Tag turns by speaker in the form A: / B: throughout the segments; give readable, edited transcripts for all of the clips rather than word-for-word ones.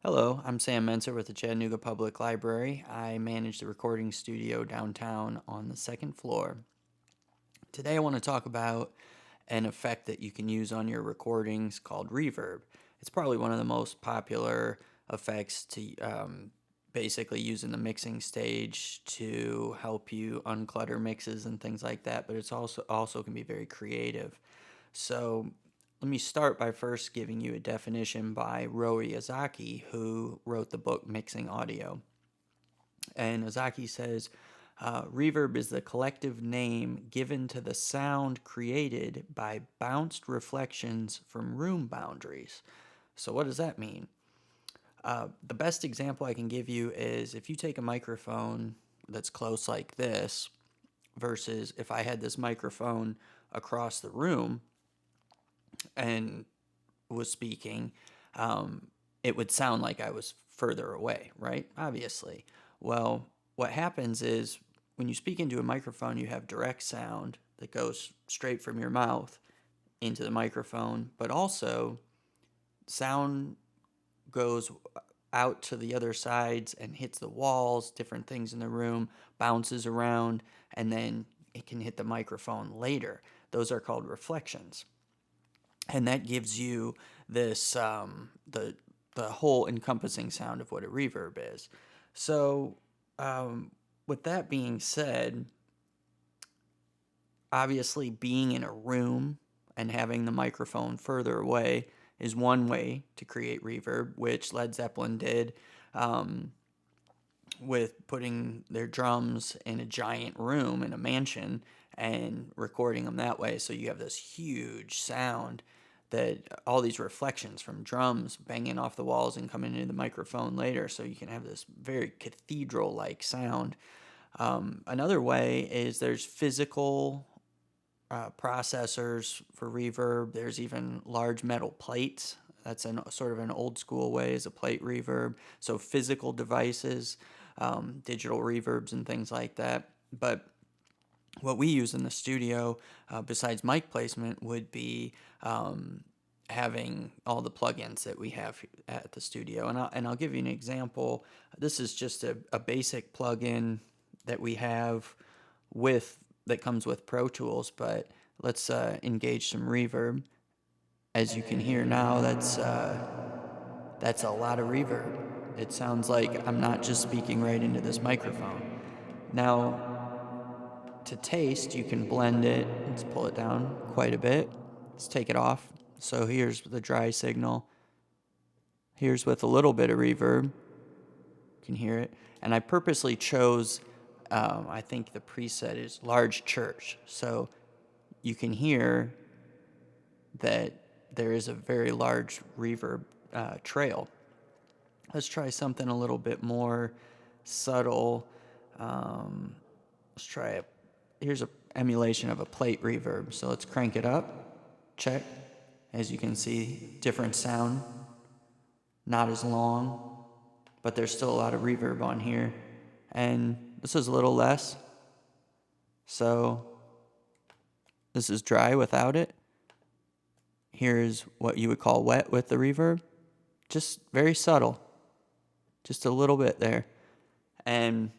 A: Hello, I'm Sam Menser with the Chattanooga Public Library. I manage the recording studio downtown on the second floor. Today I want to talk about an effect that you can use on your recordings called reverb. It's probably one of the most popular effects to basically use in the mixing stage to help you unclutter mixes and things like that, but it's also can be very creative. So let me start by first giving you a definition by Rory Ozaki, who wrote the book Mixing Audio. And Ozaki says, reverb is the collective name given to the sound created by bounced reflections from room boundaries. So, what does that mean? The best example I can give you is if you take a microphone that's close like this, versus if I had this microphone across the room and was speaking, it would sound like I was further away, right? Obviously. Well, what happens is when you speak into a microphone, you have direct sound that goes straight from your mouth into the microphone, but also sound goes out to the other sides and hits the walls, different things in the room, bounces around, and then it can hit the microphone later. Those are called reflections. And that gives you this the whole encompassing sound of what a reverb is. So, with that being said, obviously being in a room and having the microphone further away is one way to create reverb, which Led Zeppelin did with putting their drums in a giant room in a mansion and recording them that way. So you have this huge sound that all these reflections from drums banging off the walls and coming into the microphone later. So you can have this very cathedral like sound. Another way is there's physical processors for reverb. There's even large metal plates. That's sort of an old school way is a plate reverb. So physical devices, digital reverbs and things like that. But what we use in the studio, besides mic placement, would be having all the plugins that we have at the studio. And I'll give you an example. This is just a basic plugin that we have that comes with Pro Tools, but let's engage some reverb. As you can hear now, that's a lot of reverb. It sounds like I'm not just speaking right into this microphone. Now, to taste, you can blend it. Let's pull it down quite a bit. Let's take it off. So here's the dry signal. Here's with a little bit of reverb. You can hear it. And I purposely chose, I think the preset is large church. So you can hear that there is a very large reverb trail. Let's try something a little bit more subtle. Let's try it. Here's an emulation of a plate reverb. So let's crank it up. Check. As you can see, different sound. Not as long, but there's still a lot of reverb on here. And this is a little less. So this is dry without it. Here's what you would call wet with the reverb. Just very subtle. Just a little bit there. And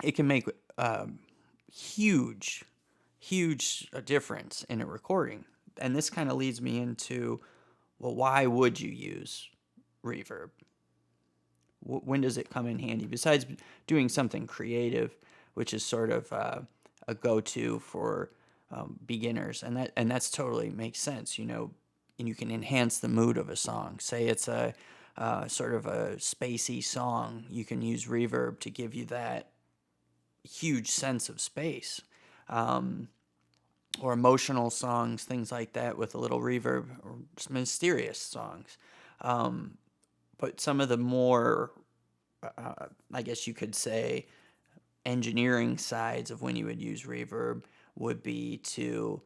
A: it can make huge, huge difference in a recording. And this kind of leads me into, well, why would you use reverb? When does it come in handy? Besides doing something creative, which is sort of a go-to for beginners, and that's totally makes sense, and you can enhance the mood of a song. Say it's a sort of a spacey song, you can use reverb to give you that huge sense of space. Or emotional songs, things like that with a little reverb, or mysterious songs. But some of the more, I guess you could say, engineering sides of when you would use reverb would be to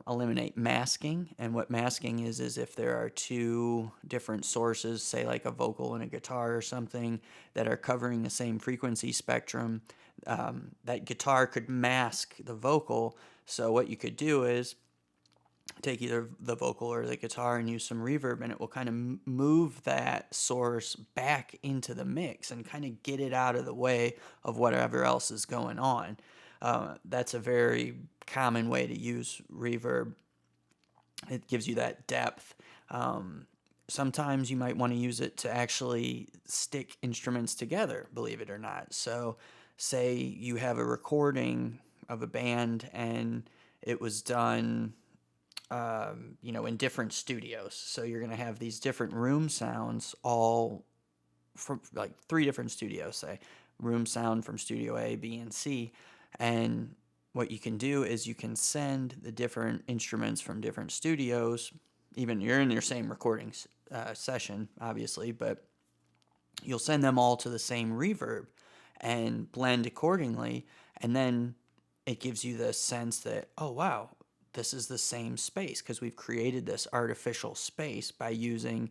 A: eliminate masking. And what masking is if there are two different sources, say like a vocal and a guitar or something, that are covering the same frequency spectrum, that guitar could mask the vocal. So what you could do is take either the vocal or the guitar and use some reverb, and it will kind of move that source back into the mix and kind of get it out of the way of whatever else is going on. That's a very common way to use reverb. It gives you that depth. Sometimes you might want to use it to actually stick instruments together, believe it or not. So, say you have a recording of a band and it was done, in different studios. So you're going to have these different room sounds all from like three different studios, say room sound from studio A, B, and C. And what you can do is you can send the different instruments from different studios. Even you're in your same recording session, obviously, but you'll send them all to the same reverb and blend accordingly. And then it gives you the sense that, oh, wow, this is the same space because we've created this artificial space by using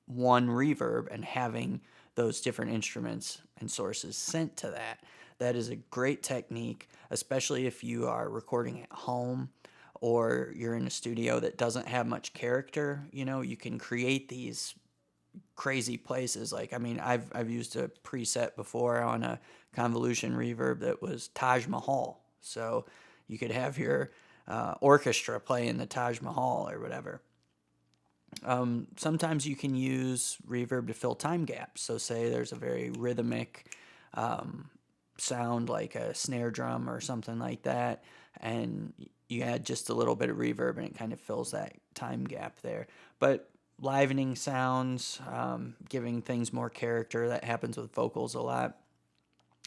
A: one reverb and having those different instruments and sources sent to that. That is a great technique, especially if you are recording at home or you're in a studio that doesn't have much character. You can create these crazy places. Like, I mean, I've used a preset before on a convolution reverb that was Taj Mahal. So you could have your orchestra playing the Taj Mahal or whatever. Sometimes you can use reverb to fill time gaps. So say there's a very rhythmic sound like a snare drum or something like that, and you add just a little bit of reverb and it kind of fills that time gap there. But livening sounds, giving things more character, that happens with vocals a lot.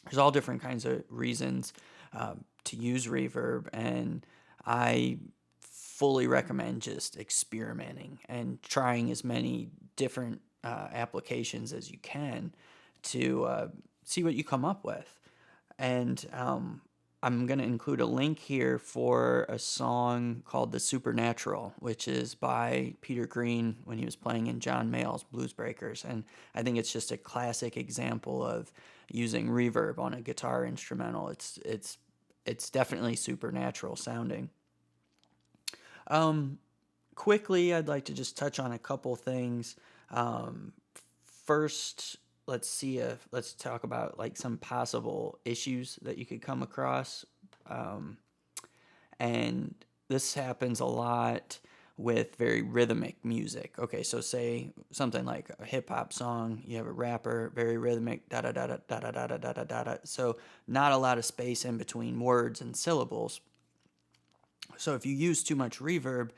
A: There's all different kinds of reasons to use reverb, and I fully recommend just experimenting and trying as many different applications as you can to see what you come up with. And I'm going to include a link here for a song called The Supernatural, which is by Peter Green when he was playing in John Mayall's Blues Breakers. And I think it's just a classic example of using reverb on a guitar instrumental. It's definitely supernatural sounding. Quickly, I'd like to just touch on a couple things. First, let's talk about like some possible issues that you could come across. And this happens a lot with very rhythmic music. Okay, so say something like a hip hop song, you have a rapper, very rhythmic, da da da da da da da da da da da. So not a lot of space in between words and syllables. So if you use too much reverb,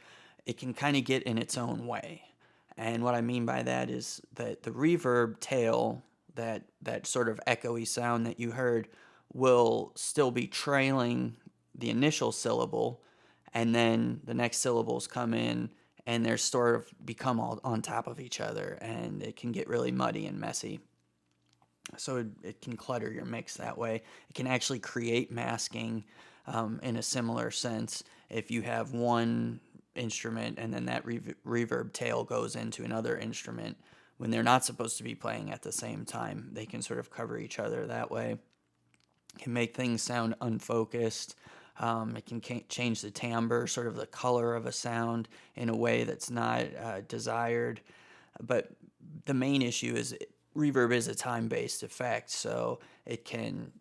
A: it can kind of get in its own way. And what I mean by that is that the reverb tail, that sort of echoey sound that you heard, will still be trailing the initial syllable, and then the next syllables come in and they're sort of become all on top of each other, and it can get really muddy and messy. So it can clutter your mix that way. It can actually create masking in a similar sense if you have one instrument and then that reverb tail goes into another instrument when they're not supposed to be playing at the same time. They can sort of cover each other that way. It can make things sound unfocused. It can change the timbre, sort of the color of a sound in a way that's not desired. But the main issue is reverb is a time-based effect, so it can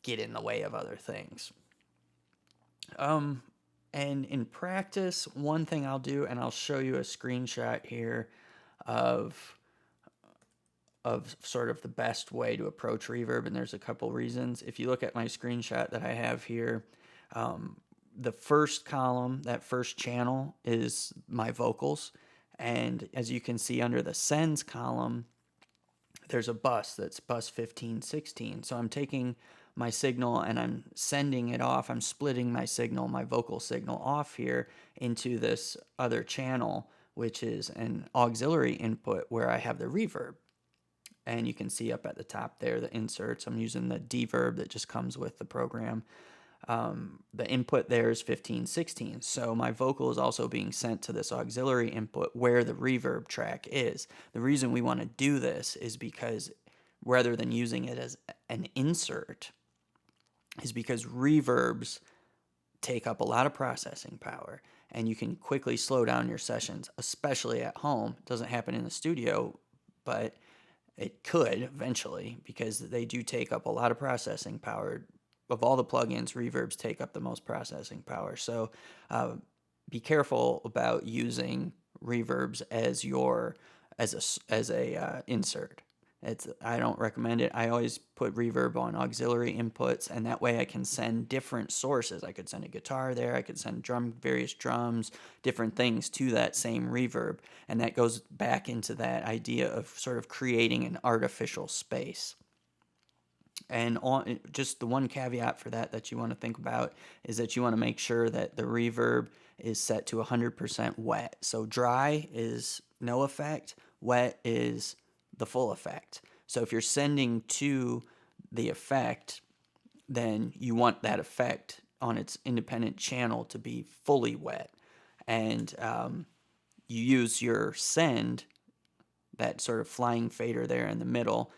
A: get in the way of other things. And in practice, one thing I'll do, and I'll show you a screenshot here of sort of the best way to approach reverb, and there's a couple reasons. If you look at my screenshot that I have here, the first column, that first channel, is my vocals, and as you can see under the sends column, there's a bus that's bus 1516. So I'm taking my signal and I'm sending it off. I'm splitting my signal, my vocal signal, off here into this other channel, which is an auxiliary input where I have the reverb. And you can see up at the top there the inserts. I'm using the deverb that just comes with the program. The input there is 1516. So my vocal is also being sent to this auxiliary input where the reverb track is. The reason we want to do this is because rather than using it as an insert, is because reverbs take up a lot of processing power. and you can quickly slow down your sessions, especially at home. It doesn't happen in the studio, but it could eventually, because they do take up a lot of processing power. Of all the plugins, reverbs take up the most processing power. So be careful about using reverbs as your as a insert. I don't recommend it. I always put reverb on auxiliary inputs, and that way I can send different sources. I could send a guitar there, I could send various drums, different things to that same reverb, and that goes back into that idea of sort of creating an artificial space. And just the one caveat for that you want to think about is that you want to make sure that the reverb is set to 100% wet. So dry is no effect, wet is the full effect. So if you're sending to the effect, then you want that effect on its independent channel to be fully wet. And you use your send, that sort of flying fader there in the middle,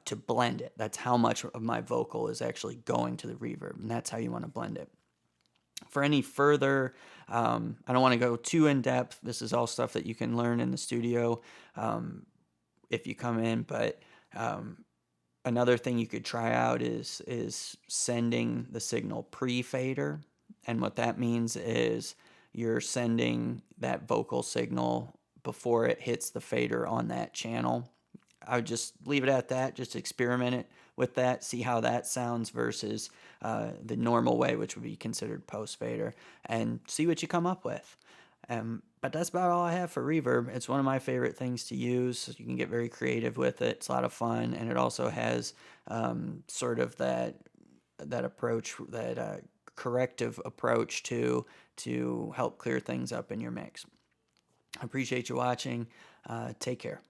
A: to blend it. That's how much of my vocal is actually going to the reverb, and that's how you want to blend it. For any further, I don't want to go too in depth. This is all stuff that you can learn in the studio if you come in, but another thing you could try out is sending the signal pre-fader, and what that means is you're sending that vocal signal before it hits the fader on that channel. I would just leave it at that, just experiment it with that, see how that sounds versus the normal way, which would be considered post fader, and see what you come up with. But that's about all I have for reverb. It's one of my favorite things to use. You can get very creative with it. It's a lot of fun, and it also has sort of that approach, that corrective approach to help clear things up in your mix. I appreciate you watching. Take care.